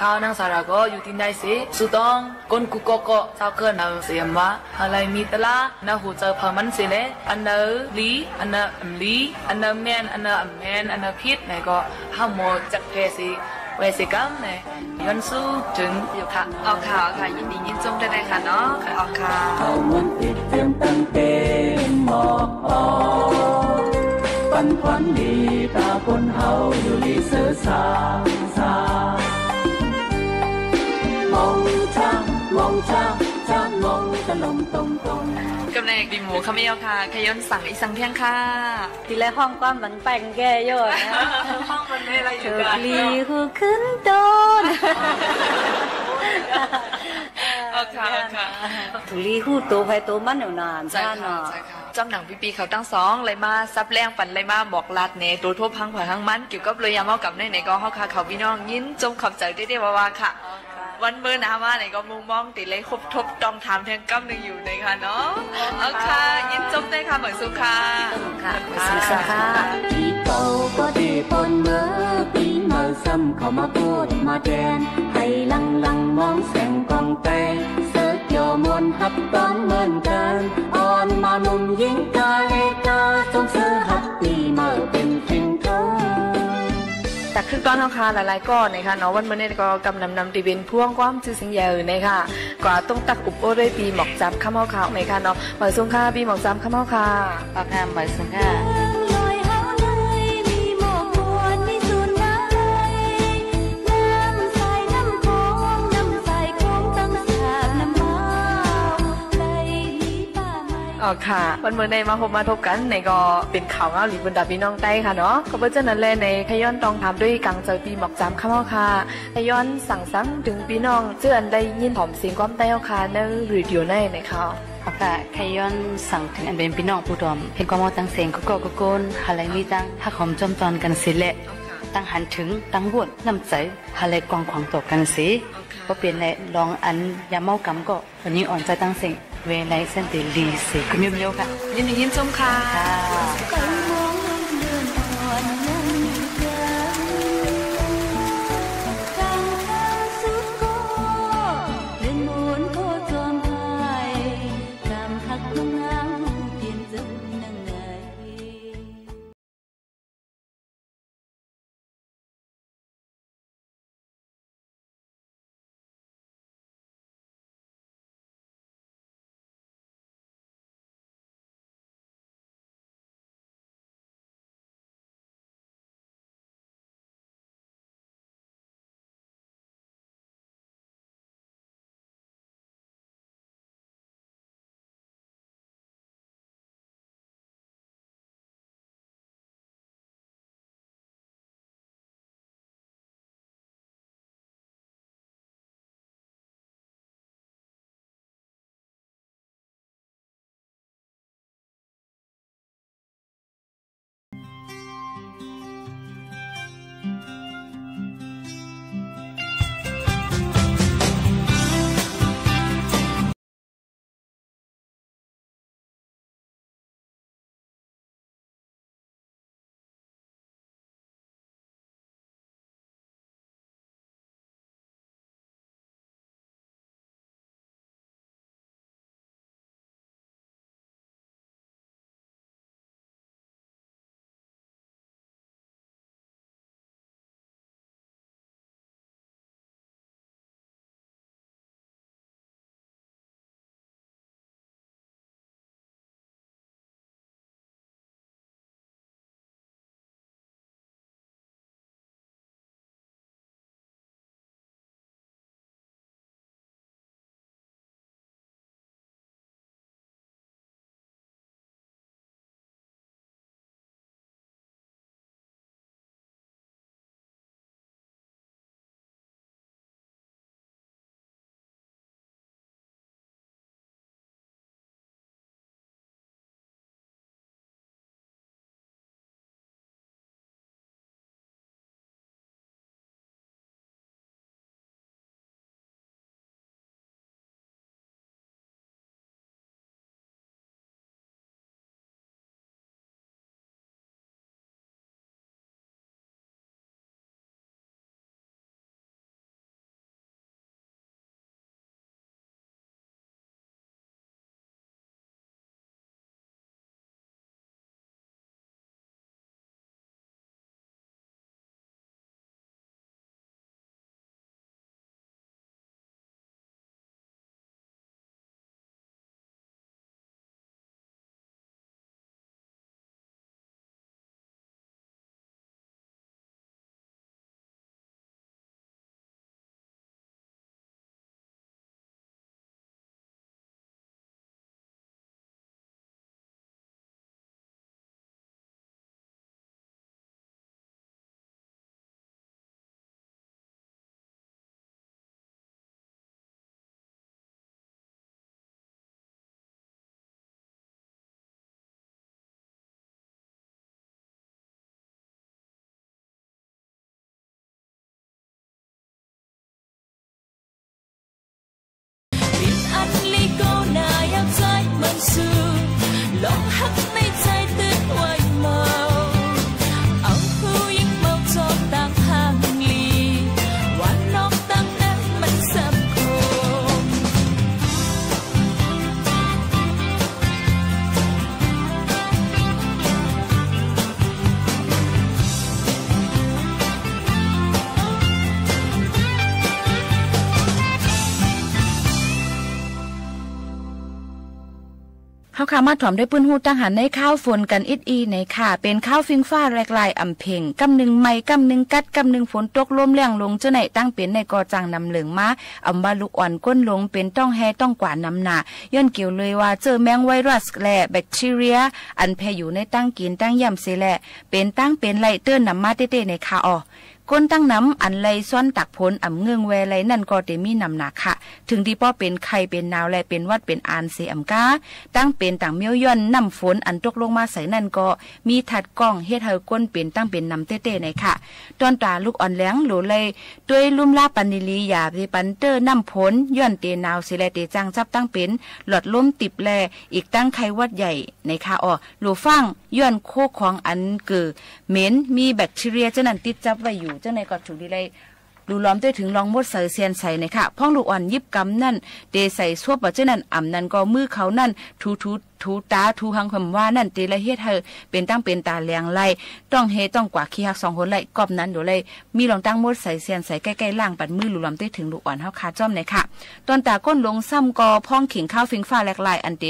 ข้าวนั่งสาระก็อยู่ที่ไหนสิสุดต้องคนกุกก็เจ้าเกินเอาเสียมว่าอะไรมีตลาน่าหูเจอพมันสิเลยอันเนอลีอันเนอลีอันเนอแมนอันเนอแมนอันเนอพิษในก็ห้ามโมจักเพสิเวสิกัมเนี่ยย้อนสู้ถึงอยู่ค่ะเอาค่ะยินดียินจมได้เลยค่ะเนาะเอาค่ะเขามันติดเตรียมตั้งเต็มหมอกปันควันดีตาคนเฮาอยู่ดีเสือสามองช่างมองตะลมตรงกำเนิดดีหมูขมิ้วค่ะขย้อนสั่งอีสังเที่ยงค่ะทีแรกห้องก้อนมันแป้งแก่เยอะนะห้องมันไม่อะไรอยู่กันลีหูขึ้นต้นเอาค่ะถุลีหูโตไปโตมันอยู่นานใช่เนาะจำหนังปีเขาตั้งสองเลยมาซับแรงปั่นเลยมาบอกลาดเนตัวทั่วพังผ่าทั้งมันเกี่ยวกับเลยยามเอากับในก็เขาค่ะเขาพี่น้องยินจมขอบใจได้ว่าค่ะวันเมื่อนามาไหนก็มุงมองติเลยครบทบต้องถามแทงกำหนึ่งอยู่ในค่ะเนาะเอาค่ะยินจมได้ค่ะเหมือนสุขาค่ะสุขาปีเก่าก็ดีปนเมื่อปีใหม่ซ้ำเข้ามาพูดมาแดนให้ลังมองแสงกองแตงเสิร์ฟโยมวนหับตอนเหมือนกันอ่อนมานุ่มยิ่งกาเอกาจงเสือหักปีเมื่อเป็นฟิงเกอแต่คือก้อนราคาหลายๆก้อนนะคะเนาะวันเมื่อนี้ก็กำนำตีเป็นพ่วงความชื่อเสียงใหญ่นะคะกว่าต้องตักอุบโอ้ด้วยปีหมอกจับข้าวเมาขาวไหมคะเนาะหมายสุงค่าปีหมอกจับข้าวเมาค่ะปากงามหมายสุงค่าอ ค่ะวันเมื่อในมาพบมาทบกันในก็เป็นข่าวเงาหลีบนดาพี่น้องใต้ค่ะเนาะก็เพราะฉะนั้นเลยในขย้อนต้องทำด้วยกังใจปีหมอกจำข้าวค่ะขย้อนสั่งซ้ำถึงพี่น้องเจือนได้ยินหอมเสียงความใต้ค่ะในรีดิโอในค่ะเอาค่ะขย้อนสั่งถึงอันเป็นพี่น้องผู้ดอมเห็นความตั้งเสียงก็โกนอะไรมีตั้งถ้าหอมจอมตอนกันสิแหละตั้งหันถึงตั้งวนน้ำใจอะไรกองขวางตกกันสิก็เปลี่ยนในลองอันยาเมากำก็วันนี้อ่อนใจตั้งเสียงเวไลเส้นตีลีสิคุณมิวเร็วค่ะยินดียินชมค่ะ ค่ะมาถ่อมด้วยปืนหูตั้งหันในข้าวฝนกันอิดอีในค่ะเป็นข้าวฟิงฟ้าแรกลายอำเพ่งกำหนึ่งไม้กำหนึ่งกัดกำหนึ่งฝนตกลมแรงลงเจ้าไหนตั้งเป็นในกอจังนำเหลืองมาอำบาลูกอ่อนก้นลงเป็นต้องแฮต้องกว่าน้ำหนาย้อนเกี่ยวเลยว่าเจอแมงไวรัสและแบคทีเรียอันแพร่อยู่ในตั้งกินตั้งย่ำเสแหละเป็นตั้งเป็นไหลเตื้อนนำมาเต้ๆในค่ะอ๋อก้นตั้งน้ำอันไหลซ้อนตักผลอ่ำเงืองแวไหลนั่นก็เตมีนำหนักค่ะถึงที่ป้อเป็นไข่เป็นนาวและเป็นวัดเป็นอานเสอำกาตั้งเป็นต่างเมียวย่อนน้ำฝนอันตกลงมาใส่นั่นก็มีถัดกล้องเฮ็ดให้ก้นเป็นตั้งเป็นนำเต้ๆในค่ะตอนตาลูกอ่อนแหลงหลูเลยด้วยลุ่มลาปันนิลียาไปปันเตอร์น้ำฝนย่อนเตนาวเสแลเตจังจับตั้งเป็นหลอดล้มติบแลอีกตั้งไข้วัดใหญ่ในค่ะอ๋อหลูฟังย้อนโคของอันเกิดเหม็นมีแบคทีเรียเจ้านั้นติดจับไว้อยู่เจ้าในก็ถูกดีเลยดูล้อมด้วยถึงลองมดใส่เซียนใส่ในค่ะพ่องลูกอ่อนยิบกำนั่นเตใส่ซวบว่าเจ้านั้นอ่ำนั่นก็มือเขานั่นทูตาทูหังคำว่านั่นเตละเฮ็ดเธอเป็นตั้งเป็นตาแรงไล่ต้องเฮต้องกว่าขี้หัก2 คนไล่กอบนั้นเดี๋ยวเลยมีลองตั้งมดใส่เซียนใส่ใกล้ๆล่างปัดมือลูกล้อมด้วยถึงลูกอ่อนเฮาคาจ้อมในค่ะตอนตาก้นลงซ้ำก็พ่องขิงข้าวฟิงฟ้าแหลกลายอันเต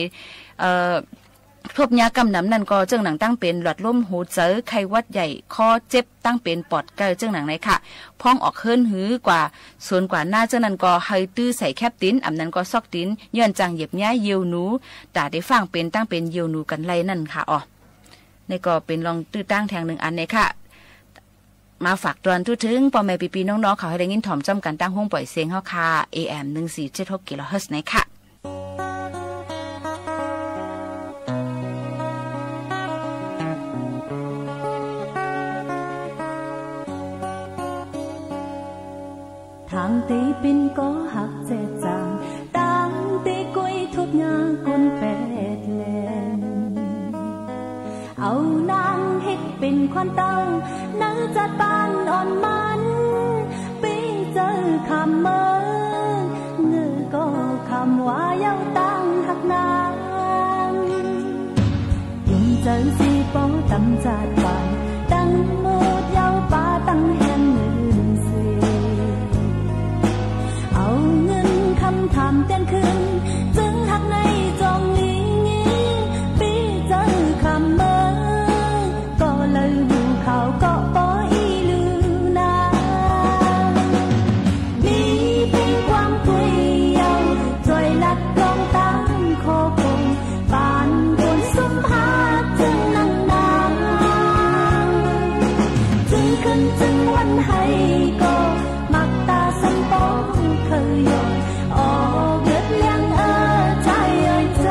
ทบยากำน้ำนั่นก็เจ้าหนังตั้งเป็นหลอดลมหูเจอไข้วัดใหญ่คอเจ็บตั้งเป็นปอดเกลเจ้าหนังไหนค่ะพ้องออกเฮิรนหือกว่าส่วนกว่าหน้าเจ้านั้นก็เฮยตื้อใส่แคบติ้นอำนั้นก็ซอกติ้นย้อนจังเหยียบย้ายเยียวหนูตาได้ฟังเป็นตั้งเป็นเยียวหนูกันไล่นั่นค่ะอ๋อนี่ก็เป็นลองตื้อตั้งแทง1 อันในค่ะมาฝากตอนทุถึงพ่อแม่พี่ๆน้องๆเขาให้ได้ยินถ่อมจ้อมกันตั้งห้องปล่อยเสียงเฮาค่ะ AM 1476 กิโลเฮิรตซ์ในค่ะทางตีเป็นก็หักเจ็ดจางต่างตีกุยทุบยากุนเป็ดแลนเอานางเฮ็ดเป็นควันเต้านั่งจัดปานอ่อนมันไปเจอคำเมื่อเงือก็คำว่าเย้าตั้งหักนางยุ่งเจอสีป้อตำจัดปานตั้งมูดเย้าป้าตั้งแห่งเอาเงินคำถามเต้นขึ้นจึงหักในจองนี้ปีเจอคำเมื่อก็เลยหูเขาก็ปออีลือนามีเพียงความคุยเยาจอยลัดกองตั้งโคคงปานคนสุมหาจึงนั่งนางจึงขึ้นจึงวันให้ก็มักตาสันปองเคยยอยออกเลือดเลี้ยงใจเอ่ยใจ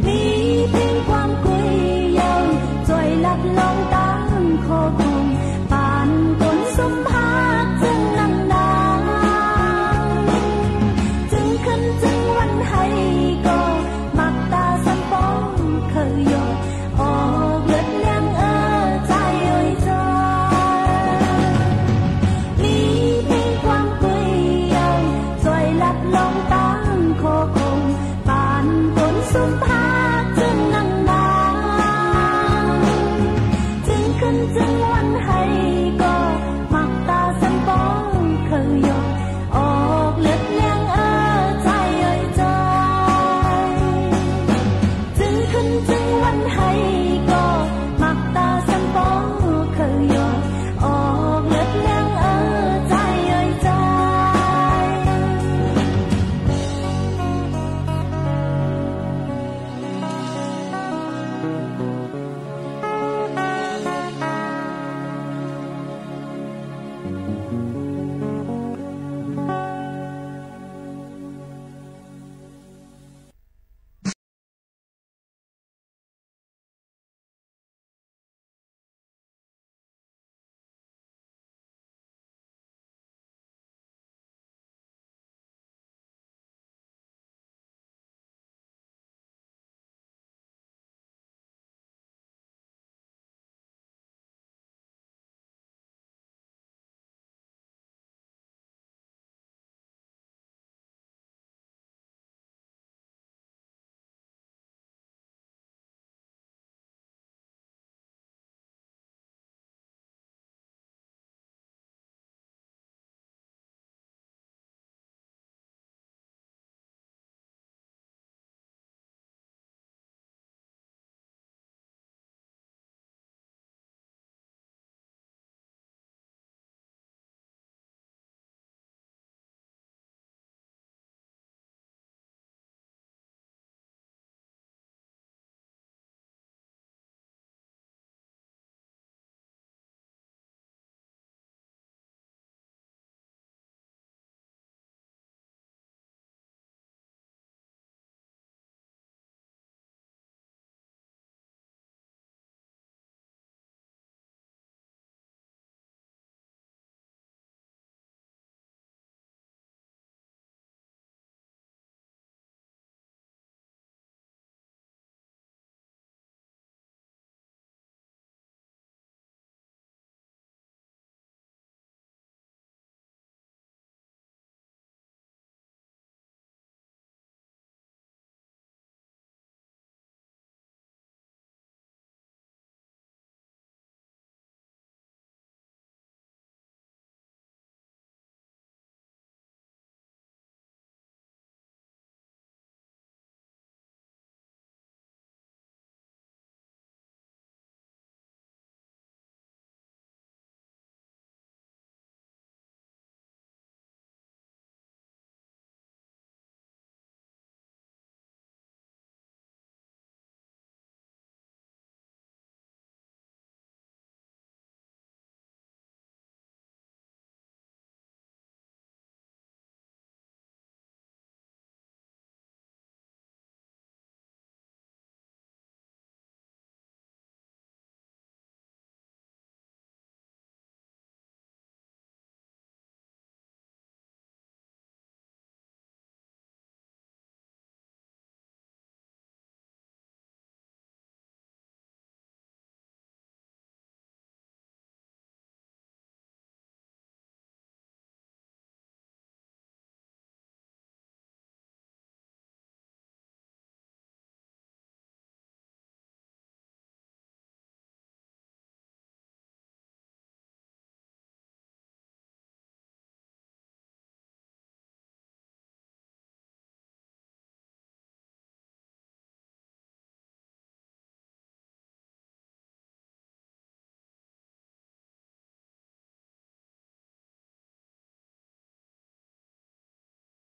มี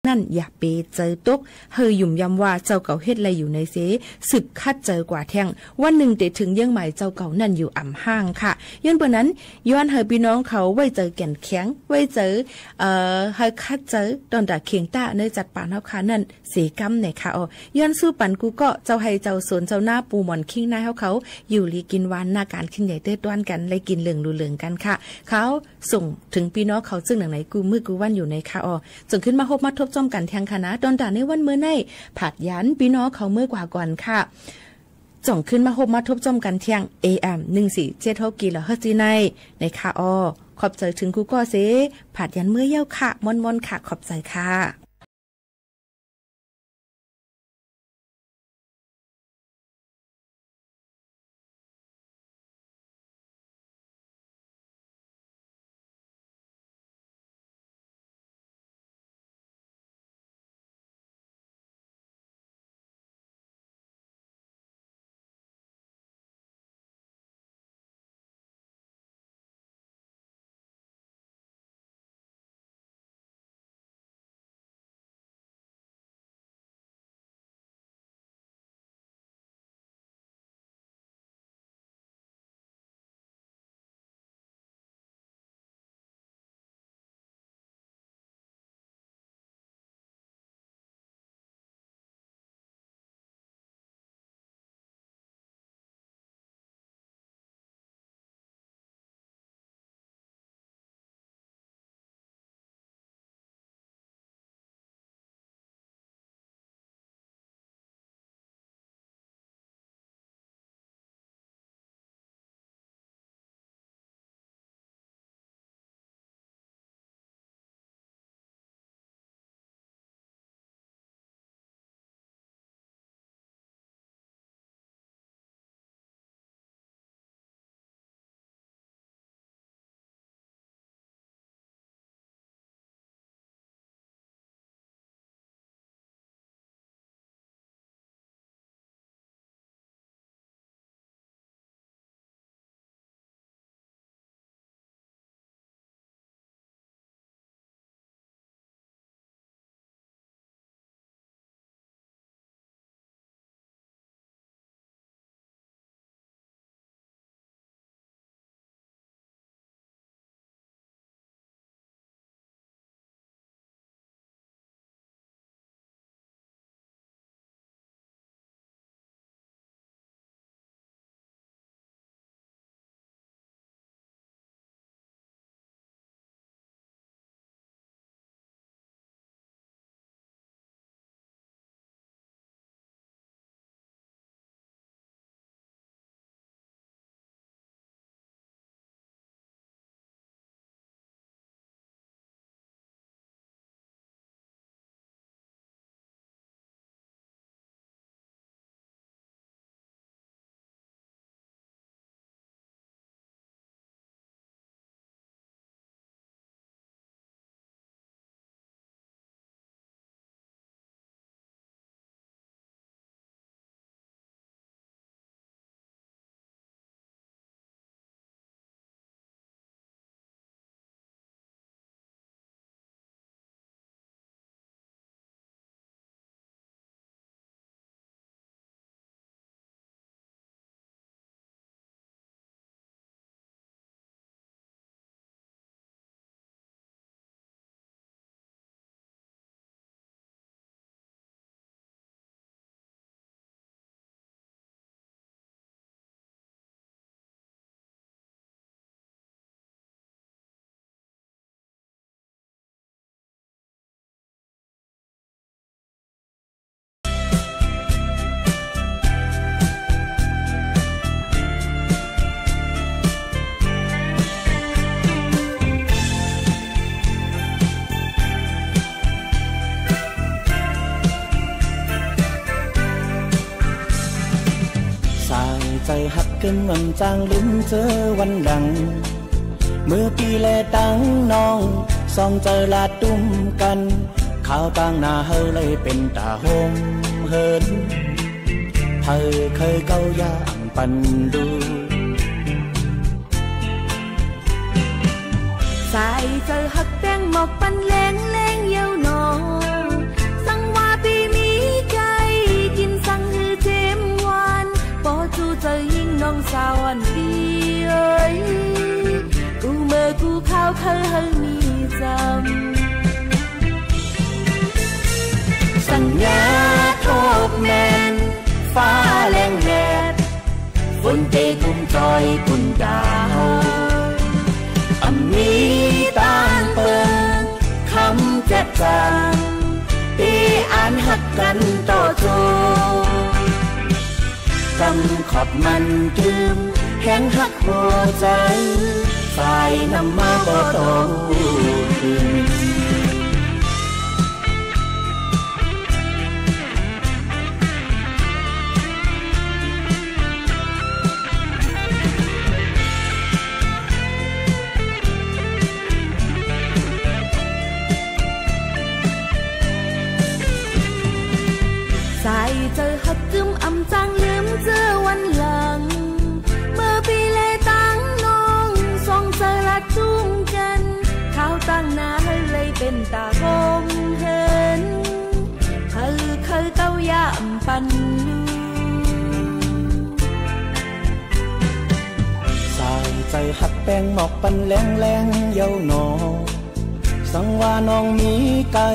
นั่นอย่าไปเจอตกเฮยยุ่มยำว่าเจ้าเก่าเฮ็ดอะไรอยู่ในเสสึกคัดเจอกว่าแท่งวันหนึ่งเดถึงเยี่ยงใหม่เจ้าเก่านั่นอยู่อ่ำห้างค่ะย้อนเบอร์นั้นย้อนเฮยพี่น้องเขาไว้เจอแก่นแข็งไว้เจอเฮยคัดเจอตอนดาเคียงต้าในจัดปานเฮาค่ะนั่นเสกำเนี่ยค่ะย้อนสู้ปันกูก็เจ้าให้เจ้าสวนเจ้าหน้าปูหมอนคิงหน้าเขาอยู่ลีกินวานหน้าการขึ้นใหญ่เต้ด้วนกันเลยกินเหลืองรูเหลืองกันค่ะเขาส่งถึงพี่น้องเขาซึ่งหนังไหนกูมือกูวันอยู่ในค่ะจนขึ้นมาพบมาทบจอมกันแทงคณะดอนดาในวันเมื่อในผัดยันพี่น้องเขาเมื่อกว่าก่อนค่ะจ่องขึ้นมาพบมาทบจอมกันเที่ยง AM 1476กิโลเฮิรตซ์ในค่ะขอบใจถึงกูก็เสผัดยันเมื่อเย้าค่ะมอนๆค่ะขอบใจค่ะใจหักเกินวันจางลิ้นเจอวันหลังเมื่อปีแลตังน้องสองเจอลาตุ้มกันข้าวต่างหน้าเฮเลยเป็นตาโฮมเฮินเธอเคยเก้าย่างปันดูสายเจอหักแป้งหมอกปันแรงแรงเยาวนอง ญญาทบแน่นฟ้าแรงแดดฝนเตกุมจอยปุ่นดาวอำมีต่างเปิงคำแจ็บจางตีอ่านหักกันต่อโจกำขอบมันลืมแข็งหักหัวใจสายนำมาบ่ต้องคืนใส่เจอหักกึมอำจังลืมเจอวันหลังเมื่อปีเลตั้งน้องส่องเจอละจุ้งกันข้าวตั้งนาเลยเป็นตาคงเห็นเคยเต้ายามปันใส่ใจหักแป้งหมอกปันแรงแรงเย้าหนอสังว่าน้องมีไก่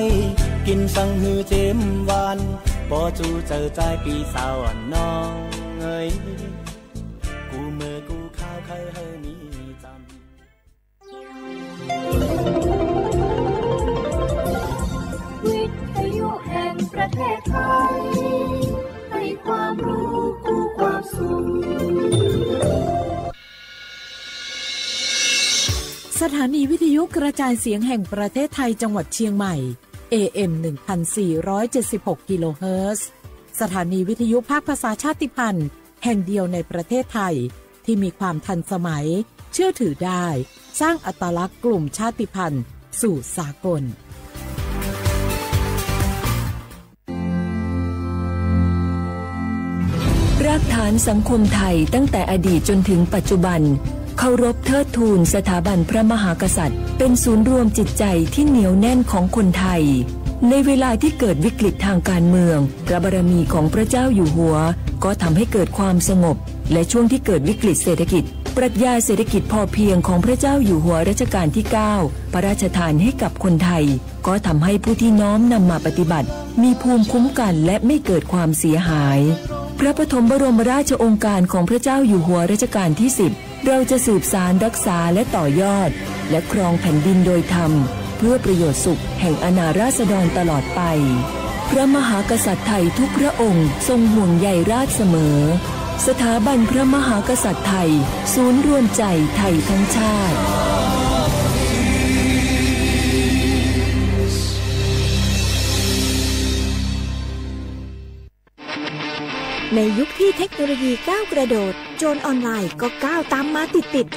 กินสังหือเจมวานบ่จูเจอใจปีสาวน้องเอ้ยกูเมื่อกูข้าวเคยให้มีจำวิทยุแห่งประเทศไทยให้ความรู้กู้ความสุขสถานีวิทยุกระจายเสียงแห่งประเทศไทยจังหวัดเชียงใหม่ AM 1476 กิโลเฮิรตซ์สถานีวิทยุภาคภาษาชาติพันธุ์แห่งเดียวในประเทศไทยที่มีความทันสมัยเชื่อถือได้สร้างอัตลักษณ์กลุ่มชาติพันธุ์สู่สากลรากฐานสังคมไทยตั้งแต่อดีตจนถึงปัจจุบันเคารพเทิดทูนสถาบันพระมหากษัตริย์เป็นศูนย์รวมจิตใจที่เหนียวแน่นของคนไทยในเวลาที่เกิดวิกฤตทางการเมืองพระบารมีของพระเจ้าอยู่หัวก็ทำให้เกิดความสงบและช่วงที่เกิดวิกฤตเศรษฐกิจปรัชญาเศรษฐกิจพอเพียงของพระเจ้าอยู่หัวรัชกาลที่ 9 พระราชทานให้กับคนไทยก็ทำให้ผู้ที่น้อมนำมาปฏิบัติมีภูมิคุ้มกันและไม่เกิดความเสียหายพระปฐมบรมราชโองการของพระเจ้าอยู่หัวรัชกาลที่ 10เราจะสืบสานรักษาและต่อยอดและครองแผ่นดินโดยธรรมเพื่อประโยชน์สุขแห่งอาณาราษฎรตลอดไปพระมหากษัตริย์ไทยทุกพระองค์ทรงห่วงใยราชเสมอสถาบันพระมหากษัตริย์ไทยศูนย์รวมใจไทยทั้งชาติในยุคที่เทคโนโลยีก้าวกระโดดโจรออนไลน์ก็ก้าวตามมาติด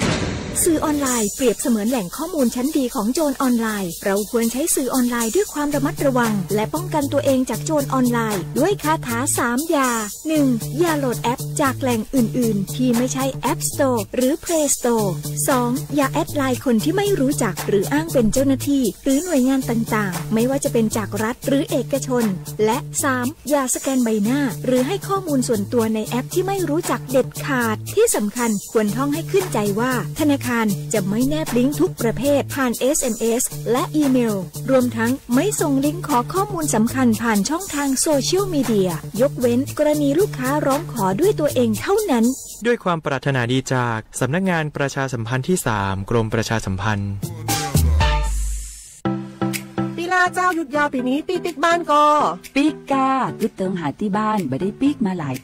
สื่อออนไลน์เปรียบเสมือนแหล่งข้อมูลชั้นดีของโจรออนไลน์เราควรใช้สื่อออนไลน์ด้วยความระมัดระวังและป้องกันตัวเองจากโจรออนไลน์ด้วยคาถา3อย่า 1. อย่าโหลดแอปจากแหล่งอื่นๆที่ไม่ใช่ App Store หรือ Play Store 2. อย่าแอดไลน์คนที่ไม่รู้จักหรืออ้างเป็นเจ้าหน้าที่หรือหน่วยงานต่างๆไม่ว่าจะเป็นจากรัฐหรือเอกชนและ 3. อย่าสแกนใบหน้าหรือให้ข้อมูลส่วนตัวในแอปที่ไม่รู้จักเด็ดขาดที่สำคัญควรท่องให้ขึ้นใจว่าธนาคารจะไม่แนบลิงก์ทุกประเภทผ่าน SMS และอีเมลรวมทั้งไม่ส่งลิงก์ขอข้อมูลสำคัญผ่านช่องทางโซเชียลมีเดียยกเว้นกรณีลูกค้าร้องขอด้วยตัวเองเท่านั้นด้วยความปรารถนาดีจากสำนักงานประชาสัมพันธ์ที่ 3 กรมประชาสัมพันธ์ปีลาเจ้าหยุดยาวปีนี้ปีติ๊กบ้านก็ปีกกาคือเติมหาที่บ้านไม่ได้ปีกมาหลาย